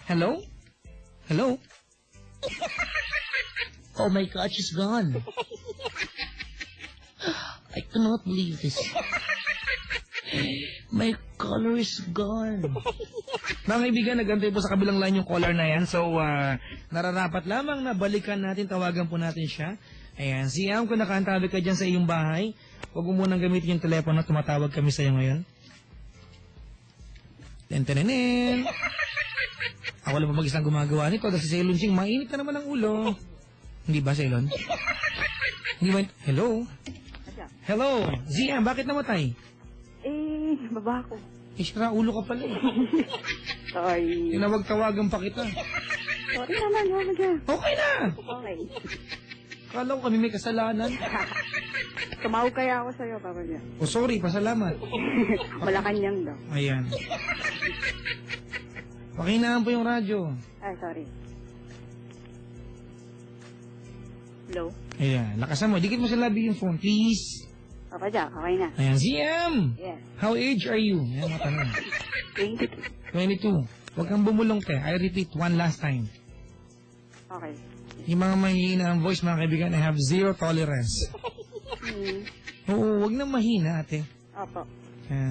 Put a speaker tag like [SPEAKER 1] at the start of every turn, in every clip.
[SPEAKER 1] Hello? Hello? Oh my God, she's gone. I cannot believe this. My caller is gone. Mga kaibigan, nagantay po sa kabilang line yung caller na yan. So, nararapat lamang na balikan natin, tawagan po natin siya. Ayan, Siam, kung nakaantabi ka dyan sa iyong bahay, huwag mo munang gamitin yung telepono, tumatawag kami sa iyo ngayon. Tentenenen. Ako lang pa mag-isang gumagawa nito dahil si Ceylon Ching, mainit na naman ang ulo. Hindi ba, Ceylon? Hindi ba? Hello? Hello? Siam, bakit namatay?
[SPEAKER 2] Baba ko.
[SPEAKER 1] Sira ulo ka pala eh.
[SPEAKER 2] Sorry.
[SPEAKER 1] Tinawag-tawagan pa kita.
[SPEAKER 2] Sorry naman, Mamaja.
[SPEAKER 1] Okay na!
[SPEAKER 2] Okay.
[SPEAKER 1] Kala ko kami may kasalanan.
[SPEAKER 2] Tumawag kaya ako sa'yo, Mamaja.
[SPEAKER 1] Oh, sorry, pasalamat.
[SPEAKER 2] Malakanyang daw.
[SPEAKER 1] Ayan. Pakinaan po yung radyo.
[SPEAKER 2] Sorry. Hello?
[SPEAKER 1] Ayan, lakasan mo. Dikit mo sa labi yung phone, please.
[SPEAKER 2] Mamaja, okay na.
[SPEAKER 1] Ayan, Siam!
[SPEAKER 2] Yes.
[SPEAKER 1] How age are you? Ayan, matanong.
[SPEAKER 2] 22.
[SPEAKER 1] 22. Huwag kang bumulong, te. I repeat, one last time.
[SPEAKER 2] Okay.
[SPEAKER 1] Yung mga mahina ang voice, mga kaibigan, I have zero tolerance. Oo, huwag na mahina, ate.
[SPEAKER 2] Opo.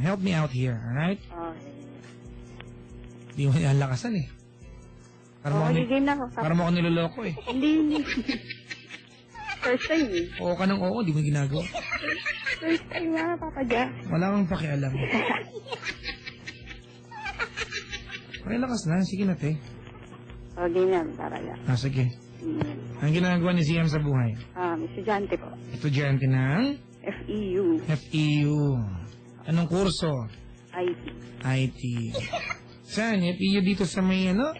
[SPEAKER 1] Help me out here, alright?
[SPEAKER 2] Okay.
[SPEAKER 1] Di mo yan lakasan eh.
[SPEAKER 2] Game na ako.
[SPEAKER 1] Para mo ako niloloko eh.
[SPEAKER 2] Hindi. First time eh.
[SPEAKER 1] Oo ka ng oo, di mo ginagawa.
[SPEAKER 2] First time nga, Papaja.
[SPEAKER 1] Wala kang pakialam. Lakas na, sige na, te.
[SPEAKER 2] Game na, Papaja.
[SPEAKER 1] Sige. Ang ginagawa ni Siam sa buhay?
[SPEAKER 2] Estudyante po.
[SPEAKER 1] Estudyante ng?
[SPEAKER 2] FEU.
[SPEAKER 1] FEU. Anong kurso?
[SPEAKER 2] IT.
[SPEAKER 1] IT. Saan? FEU dito sa may ano?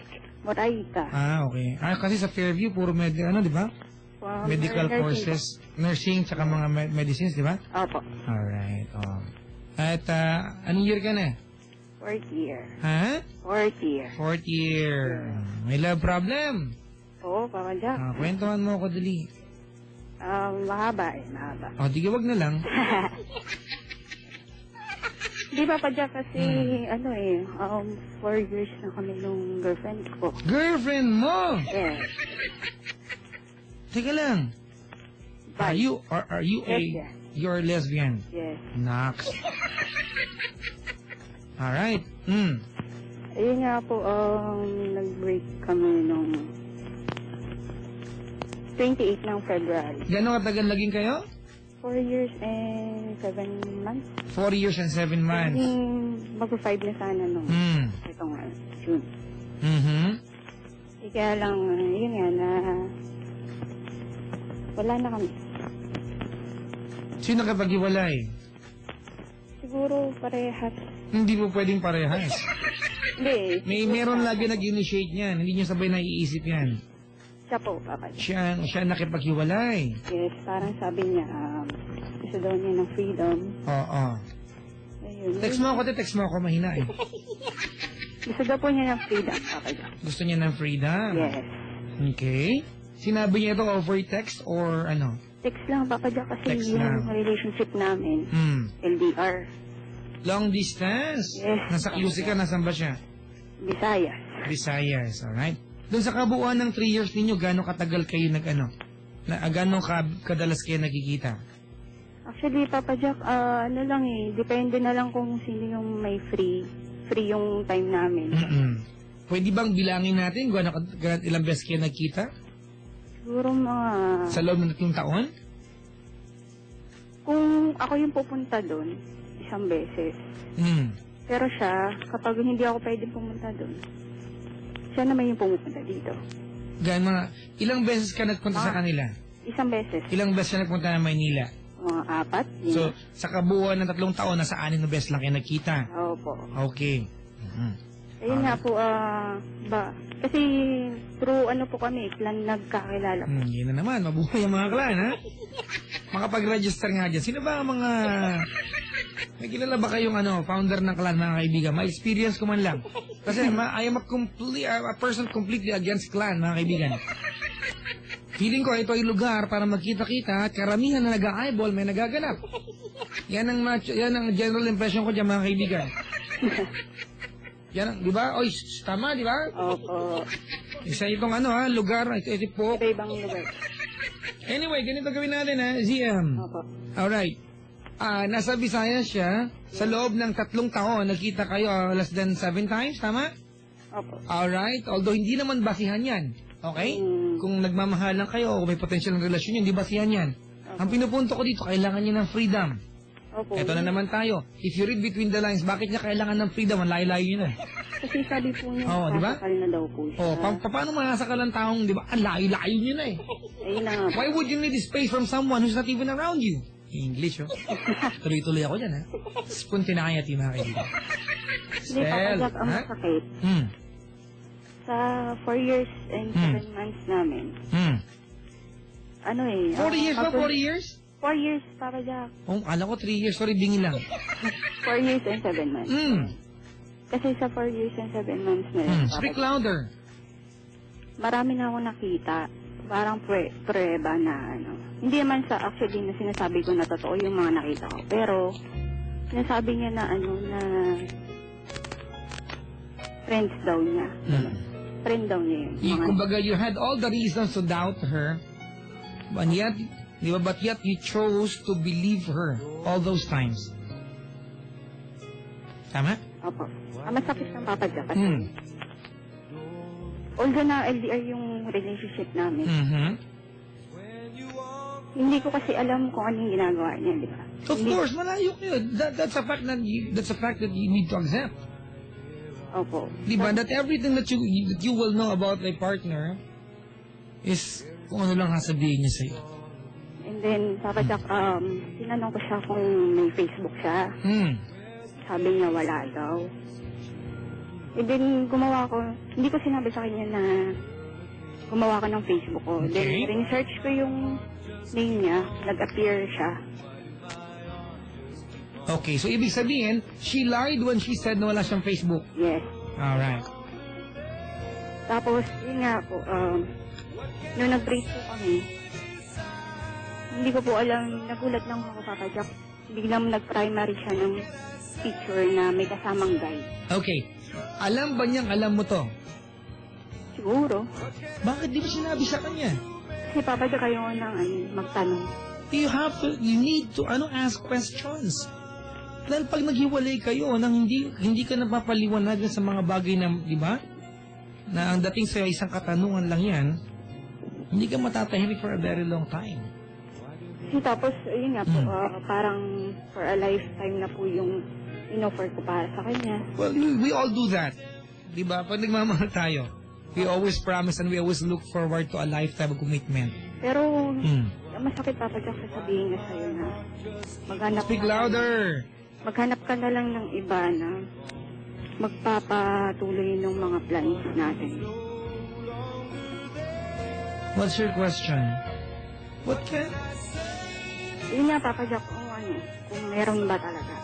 [SPEAKER 2] Moraita.
[SPEAKER 1] Okay. Kasi sa Fairview, puro di ba? Medical courses, nursing, tsaka mga medicines, di ba?
[SPEAKER 2] Opo.
[SPEAKER 1] Alright. At anong year ka na?
[SPEAKER 2] 4th year.
[SPEAKER 1] Ha?
[SPEAKER 2] 4th year.
[SPEAKER 1] 4th year. May love problem?
[SPEAKER 2] Oo, Papaja.
[SPEAKER 1] Kwentuhan mo ako, dali.
[SPEAKER 2] Mahaba eh, mahaba.
[SPEAKER 1] Di wag na lang.
[SPEAKER 2] Di ba, Papaja, kasi 4 years na kami nung girlfriend ko.
[SPEAKER 1] Girlfriend mo?
[SPEAKER 2] Yes.
[SPEAKER 1] Teka lang. Are you
[SPEAKER 2] Lesbian.
[SPEAKER 1] you're lesbian?
[SPEAKER 2] Yes.
[SPEAKER 1] Nox. Alright.
[SPEAKER 2] Ayun nga po, nag-break kami nung 28 ng February.
[SPEAKER 1] Gano'ng katagal naging kayo?
[SPEAKER 2] 4 years and 7 months.
[SPEAKER 1] 4 years and 7 months.
[SPEAKER 2] Mag-5 na sana nung itong June. Kaya lang, yun nga na wala na kami.
[SPEAKER 1] Sino kapag-iwalay?
[SPEAKER 2] Siguro parehas.
[SPEAKER 1] Hindi po pwedeng parehas.
[SPEAKER 2] Hindi.
[SPEAKER 1] Meron lagi nag-initiate niyan. Hindi niyo sabay naiisip yan.
[SPEAKER 2] Siya po, Papa.
[SPEAKER 1] Siya nakipag-iwalay.
[SPEAKER 2] Yes, parang sabi niya, gusto daw niya ng freedom.
[SPEAKER 1] Oo.
[SPEAKER 2] Ayun.
[SPEAKER 1] Text mo ako, text mo ako, mahina eh.
[SPEAKER 2] Gusto daw po niya ng freedom, Papa.
[SPEAKER 1] Gusto niya ng freedom?
[SPEAKER 2] Yes.
[SPEAKER 1] Okay. Sinabi niya ito over text or ano?
[SPEAKER 2] Text lang, Papa, kasi
[SPEAKER 1] Text
[SPEAKER 2] yung
[SPEAKER 1] lang.
[SPEAKER 2] relationship namin, LDR.
[SPEAKER 1] Long distance?
[SPEAKER 2] Yes.
[SPEAKER 1] Nasa QC ka, nasan ba siya?
[SPEAKER 2] Visayas.
[SPEAKER 1] Visayas, alright. Doon sa kabuuan ng 3 years ninyo, gano'ng katagal kayo gano'ng kadalas kayo nagkikita?
[SPEAKER 2] Actually, Papa Jack, depende na lang kung sino yung may free yung time namin.
[SPEAKER 1] Pwede bang bilangin natin kung ilang beses kayo nagkita?
[SPEAKER 2] Siguro mga...
[SPEAKER 1] Sa loob ng 3 taon?
[SPEAKER 2] Kung ako yung pupunta doon, 1 beses. Pero siya, kapag hindi ako pwedeng pumunta doon, siya naman yung pumupunta dito.
[SPEAKER 1] Ilang beses ka nagpunta sa kanila?
[SPEAKER 2] 1 beses.
[SPEAKER 1] Ilang beses ka nagpunta ng Maynila?
[SPEAKER 2] Mga 4.
[SPEAKER 1] So, sa kabuuan ng 3 taon, nasa 6 na beses lang kayo nagkita?
[SPEAKER 2] Opo.
[SPEAKER 1] Okay.
[SPEAKER 2] Ayun nga po, kasi through po kami, clan nagkakilala po.
[SPEAKER 1] Yun na naman, mabuhay ang mga clan, ha? Makapag-register nga dyan. Sino ba ang mga... May kilala ba kayong founder ng clan, mga kaibigan? Ma-experience ko man lang. Kasi I am a person completely against clan, mga kaibigan. Feeling ko ito ay lugar para magkita-kita at karamihan na nag-eyeball may nagaganap. Yan ang general impression ko dyan, mga kaibigan. Yan, di ba? Oy, tama, di ba?
[SPEAKER 2] Opo.
[SPEAKER 1] Isa itong lugar, ito po.
[SPEAKER 2] Iba-ibang lugar.
[SPEAKER 1] Anyway, ganito gawin natin ZM.
[SPEAKER 2] Opo.
[SPEAKER 1] Alright. Nasa Visayas siya. Sa loob ng 3 taon, nagkita kayo less than 7 times, tama?
[SPEAKER 2] Opo.
[SPEAKER 1] Alright. Although hindi naman basihan yan. Okay? Kung nagmamahal lang kayo o may potential ng relasyon yun, hindi basihan yan. Ang pinupunto ko dito, kailangan niya ng freedom.
[SPEAKER 2] Opo.
[SPEAKER 1] Ito na naman tayo. If you read between the lines, bakit niya kailangan ng freedom? Ang layo-layo yun
[SPEAKER 2] Kasi sabi po niya,
[SPEAKER 1] Oo, di ba?
[SPEAKER 2] sasakal na daw po siya.
[SPEAKER 1] Paano masasakal ang taong, di ba? Ang layo-layo yun
[SPEAKER 2] Ayun na nga po.
[SPEAKER 1] Why would you need space from someone who's not even around you? English, Tuloy-tuloy ako dyan, Spontaneity, mga kaibigan.
[SPEAKER 2] Hindi, papagak ang masakit. Sa 4 years and 7 months namin.
[SPEAKER 1] 40 years ba? 40 years?
[SPEAKER 2] 4 years, Papa Jack.
[SPEAKER 1] Alam ko 3 years. Sorry, bingi lang.
[SPEAKER 2] 4 years and 7 months. Kasi sa 4 years and 7 months na yun,
[SPEAKER 1] Speak louder.
[SPEAKER 2] marami na ako nakita. Parang prueba na Hindi naman sa actually na sinasabi ko na totoo yung mga nakita ko. Pero, sinasabi niya na na friends daw niya. Friend daw niya yun.
[SPEAKER 1] Kumbaga, you had all the reasons to doubt her. But yet, di ba, but yet you chose to believe her all those times. Tama?
[SPEAKER 2] Opo. Masakit ng Papa Jack. Kasi, although na LDR yung relationship namin, hindi ko kasi alam kung anong ginagawa niya, di ba?
[SPEAKER 1] Of course, malayo kayo. That's a fact that you need to accept.
[SPEAKER 2] Opo.
[SPEAKER 1] Di ba? That everything that you will know about my partner is kung ano lang sasabihin niya sa'yo.
[SPEAKER 2] And then, Papa Jack, tinanong ko siya kung may Facebook siya. Sabi niya wala daw. And then, gumawa ko, hindi ko sinabi sa kanya na gumawa ka ng Facebook ko.
[SPEAKER 1] Okay.
[SPEAKER 2] Then, rin-search ko yung name niya, nag-appear siya.
[SPEAKER 1] Okay, so ibig sabihin, she lied when she said na wala siyang Facebook.
[SPEAKER 2] Yes.
[SPEAKER 1] Alright.
[SPEAKER 2] Tapos, yun nga po, nung nag-break po kami, hindi ko po alam, nagulat lang ako, Papa Jack. Biglang nag-primary siya ng picture na may kasamang guy.
[SPEAKER 1] Okay. Alam ba niyang alam mo to?
[SPEAKER 2] Siguro.
[SPEAKER 1] Bakit di mo sinabi sa kanya?
[SPEAKER 2] Kasi Papa Jack, kayo nang magtanong.
[SPEAKER 1] You need to ask questions. Dahil pag naghiwalay kayo nang hindi ka napapaliwanagan sa mga bagay na, di ba? Na ang dating sa isang katanungan lang yan, hindi ka matatahimik for a very long time.
[SPEAKER 2] Tapos, yun nga po, parang for a lifetime na po yung in-offer ko para sa kanya.
[SPEAKER 1] Well, we all do that. Di ba? Pag nagmamahal tayo, we always promise and we always look forward to a lifetime of commitment.
[SPEAKER 2] Pero, masakit, Papa Jack, sasabihin niya sa'yo na maghanap
[SPEAKER 1] Speak louder!
[SPEAKER 2] Maghanap ka na lang ng iba na magpapatuloy ng mga plans natin.
[SPEAKER 1] What's your question? What can...
[SPEAKER 2] Yun nga, Papa Jack, kung meron ba talaga.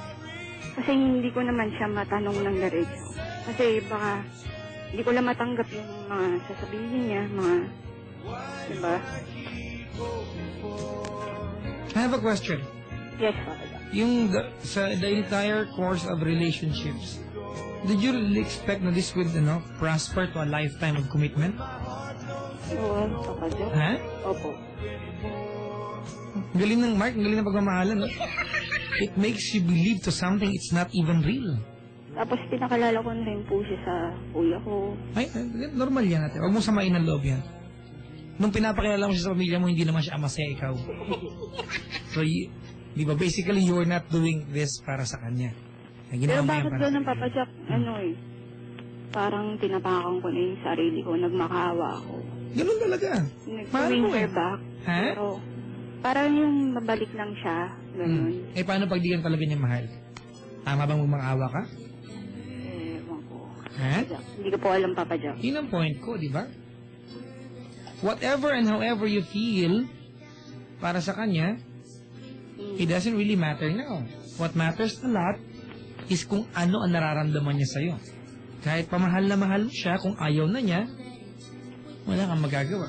[SPEAKER 2] Kasi hindi ko naman siya matanong ng diretso. Kasi baka hindi ko lang matanggap yung mga sasabihin niya, diba?
[SPEAKER 1] I have a question.
[SPEAKER 2] Yes, Papa Jack.
[SPEAKER 1] Sa the entire course of relationships, did you really expect na this would, prosper to a lifetime of commitment?
[SPEAKER 2] Oo, Papa Jack.
[SPEAKER 1] Ha?
[SPEAKER 2] Opo.
[SPEAKER 1] Galing ng Mark, galing ng pagmamahalan. It makes you believe to something it's not even real.
[SPEAKER 2] Tapos pinakalala ko rin po siya sa kuya ko.
[SPEAKER 1] Ay, normal yan natin. Huwag mong samain ang loob yan. Nung pinapakilala mo siya sa pamilya mo, hindi naman siya masaya ikaw. So, di ba, basically, you are not doing this para sa kanya.
[SPEAKER 2] Pero bakit doon ng Papa Jack, parang tinapakan ko na yung sarili ko, nagmakawa ako.
[SPEAKER 1] Ganun talaga.
[SPEAKER 2] Nag-wing her back.
[SPEAKER 1] Ha?
[SPEAKER 2] Pero, parang yung mabalik lang siya, ganun.
[SPEAKER 1] Paano pag di ka talaga niya mahal? Tama bang magmakawa ka?
[SPEAKER 2] Ewan ko.
[SPEAKER 1] Ha?
[SPEAKER 2] Hindi ko po alam, Papa Jack.
[SPEAKER 1] Yun ang point ko, di ba? Whatever and however you feel para sa kanya, it doesn't really matter now. What matters a lot is kung ano ang nararamdaman niya sa'yo. Kahit pamahal na mahal mo siya, kung ayaw na niya, wala kang magagawa.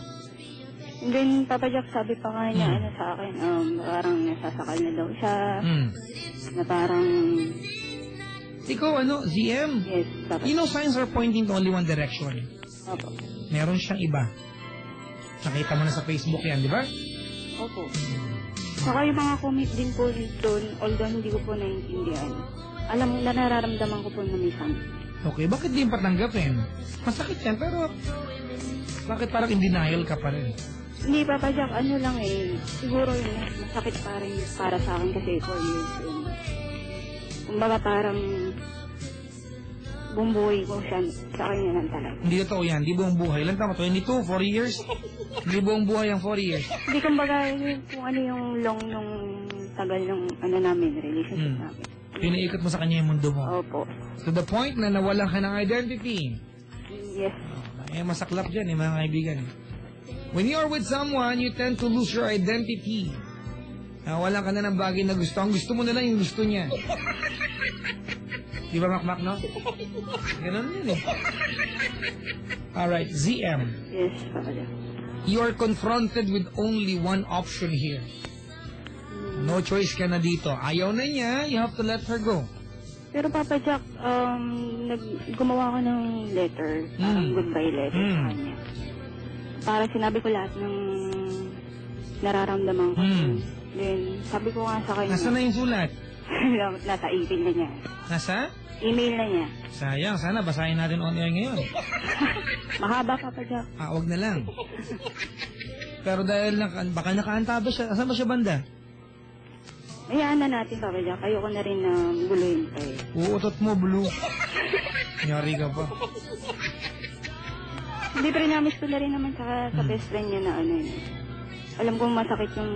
[SPEAKER 2] And then, Papa Jack, sabi pa nga niya, sa akin, parang nasasakal na daw siya, na parang
[SPEAKER 1] Ikaw, ZM?
[SPEAKER 2] Yes, Papa
[SPEAKER 1] You
[SPEAKER 2] Jack.
[SPEAKER 1] know, signs are pointing to only one direction.
[SPEAKER 2] Opo.
[SPEAKER 1] Meron siyang iba. Nakita mo na sa Facebook yan, di ba?
[SPEAKER 2] Opo. Saka yung mga comment din po doon, although hindi ko po naiintindihan. Alam mo na nararamdaman ko po na may something.
[SPEAKER 1] Okay, bakit di yung patanggapin? Masakit yan, pero bakit parang in denial ka pa rin?
[SPEAKER 2] Hindi, Papa Jack, ano lang siguro yun, masakit pa rin para sa akin kasi 4 years yun. Kumbaga parang buong buhay ko siya, sa kanya lang talaga.
[SPEAKER 1] Hindi totoo yan, di buong buhay. Ilan tama, 22, 4 years? Hindi buong buhay ang 4 years.
[SPEAKER 2] Hindi, kumbaga yun, kung ano yung long nung tagal ng namin, relationship namin.
[SPEAKER 1] Pinaikot mo sa kanya yung mundo mo.
[SPEAKER 2] Opo.
[SPEAKER 1] To the point na nawalan ka ng identity.
[SPEAKER 2] Yes.
[SPEAKER 1] Masaklap dyan mga kaibigan. When you are with someone, you tend to lose your identity. Nawalan ka na ng bagay na gusto. Ang gusto mo na lang yung gusto niya. Di ba, Makmak, no? Ganun yun eh. Alright, ZM.
[SPEAKER 2] Yes, Papa Jack.
[SPEAKER 1] You are confronted with only one option here. No choice ka na dito. Ayaw na niya, you have to let her go.
[SPEAKER 2] Pero Papa Jack, gumawa ko ng letter, parang goodbye letter sa kanya. Para sinabi ko lahat ng nararamdaman ko. Then, sabi ko nga sa kanya.
[SPEAKER 1] Nasaan na yung sulat?
[SPEAKER 2] Nasa email na niya.
[SPEAKER 1] Nasa?
[SPEAKER 2] Email na niya.
[SPEAKER 1] Sayang, sana basahin natin on air ngayon.
[SPEAKER 2] Mahaba, Papa Jack.
[SPEAKER 1] Wag na lang. Pero dahil baka nakaanta ba siya? Asan ba siya banda?
[SPEAKER 2] Hayaan na natin, Papa Jack. Ayoko na rin na guluhin pa eh.
[SPEAKER 1] Uutot mo, Blue. Nyari ka pa.
[SPEAKER 2] Hindi, pero namiss ko na rin naman sa best friend niya na alam kong masakit yung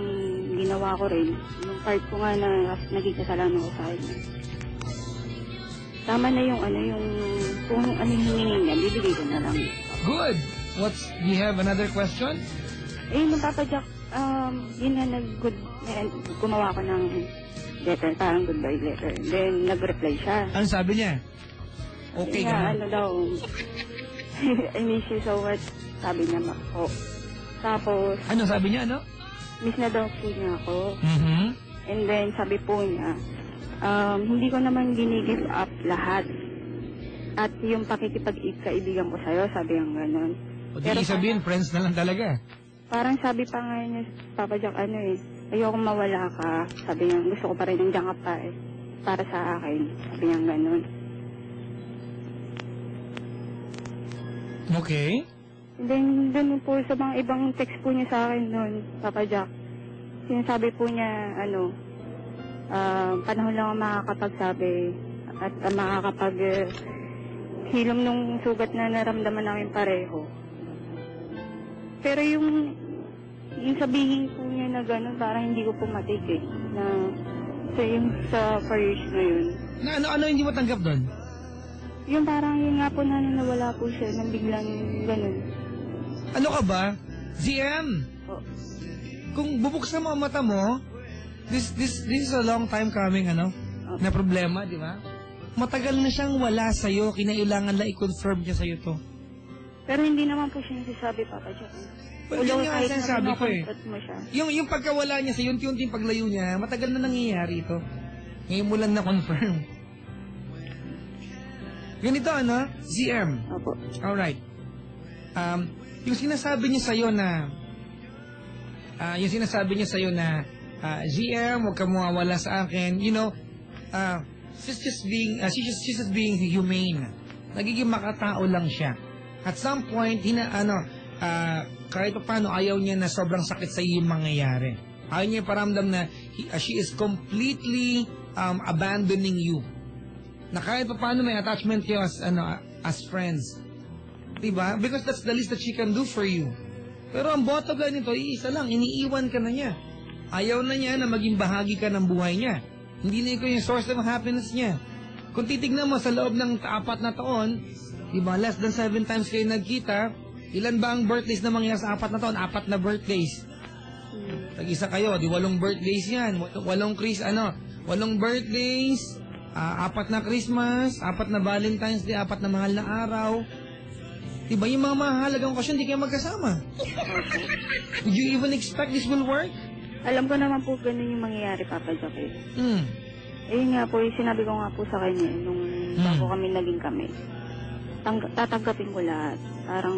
[SPEAKER 2] ginawa ko rin. Yung part ko nga na naging kasalanan ko sa akin. Tama na yung kung ano yung hingin niya, bibigay ko na lang.
[SPEAKER 1] Good! Do you have another question?
[SPEAKER 2] Nung Papa Jack, yun na gumawa ko ng letter, parang goodbye letter. Then, nag-reply siya.
[SPEAKER 1] Ano sabi niya? Okay ka na.
[SPEAKER 2] Daw, I miss you so much, sabi niya ako. Tapos,
[SPEAKER 1] Ano sabi niya, ano?
[SPEAKER 2] miss na daw po niya ako.
[SPEAKER 1] Mm-hmm.
[SPEAKER 2] And then, sabi po niya, hindi ko naman ginigive up lahat. At yung pakikipag-kaibigan ko sa'yo, sabi ang gano'n.
[SPEAKER 1] O di sabihin, friends na lang talaga.
[SPEAKER 2] Parang sabi pa nga niya, Papa Jack, ayoko mawala ka. Sabi niya, gusto ko pa rin nandiyan ka pa para sa akin. Sabi niya gano'n.
[SPEAKER 1] Okay.
[SPEAKER 2] And then, dun po sa mga ibang text po niya sa akin noon, Papa Jack, sinasabi po niya, panahon lang ang makakapagsabi at hilom nung sugat na naramdaman namin pareho. Pero yung sabihin po niya na gano'n, parang hindi ko po matik na sa 4 years na yun.
[SPEAKER 1] Na ano hindi mo tanggap doon?
[SPEAKER 2] Yung parang yun nga po na nawala po siya, nang biglang gano'n.
[SPEAKER 1] Ano ka ba? ZM!
[SPEAKER 2] Oh.
[SPEAKER 1] Kung bubuksan mo ang mata mo, this is a long time coming, na problema, di ba? Matagal na siyang wala sa'yo, kinailangan lang i-confirm niya sa'yo to.
[SPEAKER 2] Pero hindi naman po siya nagsasabi, Papa Jack.
[SPEAKER 1] Well, yun nga ang sinasabi ko eh.
[SPEAKER 2] Mo siya.
[SPEAKER 1] Yung pagkawala niya sa'yo, unti-unting paglayo niya, matagal na nangyayari ito. Ngayon mo lang na-confirm. Ganito, ZM.
[SPEAKER 2] Opo.
[SPEAKER 1] Alright. Yung sinasabi niya sa'yo na, ZM, huwag ka mawawala sa akin, she's just being humane. Nagiging makatao lang siya. At some point, kahit pa paano, ayaw niya na sobrang sakit sa iyo yung mangyayari. Ayaw niya paramdam na she is completely abandoning you. Na kahit pa paano may attachment kayo as friends. Diba? Because that's the least that she can do for you. Pero ang bottom line nito, iisa lang, iniiwan ka na niya. Ayaw na niya na maging bahagi ka ng buhay niya. Hindi na ikaw yung source of happiness niya. Kung titignan mo sa loob ng 4 na taon, diba, less than 7 times kayo nagkita, ilan ba ang birthdays na mangyayari sa 4 na taon? 4 na birthdays. Tag-isa kayo, 8 birthdays yan. 8 birthdays, 4 na Christmas, 4 na Valentine's Day, 4 na mahal na araw. Diba, yung mga mahalagang okasyon, hindi kayo magkasama. Would you even expect this will work?
[SPEAKER 2] Alam ko naman po ganun yung mangyayari, Papa Jack. Ayun nga po, sinabi ko nga po sa kanya nung bago kami naging kami. Tatanggapin ko lahat. Parang